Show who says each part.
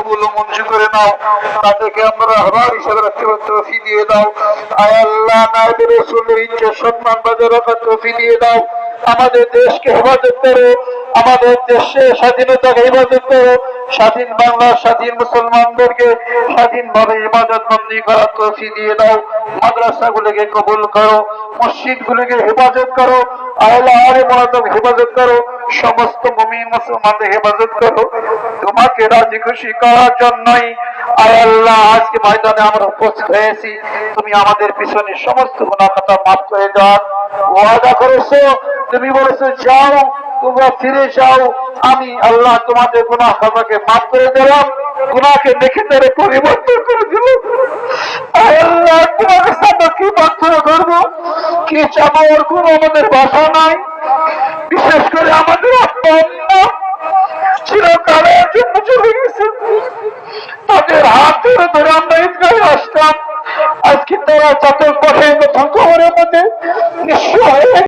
Speaker 1: কবুল ও মঞ্জুর করে নাও, তাদেরকে আমরা হাবার হিসেবে রাখতে তৌফিক দিয়ে দাও। আয় আল্লাহ, নায়েবে রাসূলের ইজ্জত সম্মান বজায় রাখার তৌফিক দিয়ে দাও। আমাদের দেশকে হেফাজত করো, আমাদের দেশে স্বাধীনতাকে হেফাজত করো, স্বাধীন বাংলার স্বাধীন মুসলমানদেরকে স্বাধীনভাবে ইবাদত বন্দী করার তৌফিক দিয়ে দাও। মাদ্রাসাগুলোকে কবুল করো, মসজিদগুলোকে হেফাজত করো, আল্লাহ আলেমকে হেফাজত করো, সমস্ত মুমিন মুসলমানদের হেফাজত করো। তোমাকে রাজি খুশি করার জন্যই আয় আল্লাহ আজকে ময়দানে আমরা উপস্থিত হয়েছি। তুমি আমাদের পিছনে সমস্ত গুনাহ খাতা মাফ করে দাও। ওয়াদা করেছো, তুমি বলেছো যাও, তোমরা ফিরে যাও, আমি আল্লাহ তোমাদের গুনাহ খাতাকে মাফ করে দিলাম, গুনাহকে নেকিতে পরিবর্তন করে দিল। আয় আল্লাহ, তোমার সাথে কি প্রার্থনা করবো, কি চাবো, ওর কোনো আমাদের ভাষা নাই। বিশেষ করে আমাদের আব্বা আম্মা চিরকালের জন্য চলে গেছে, তাদের হাত ধরে ধরে আমরা ঈদগাহে আসতাম। আজকে তারা চাতক পাঠে খবরের মধ্যে নিঃস্ব হয়ে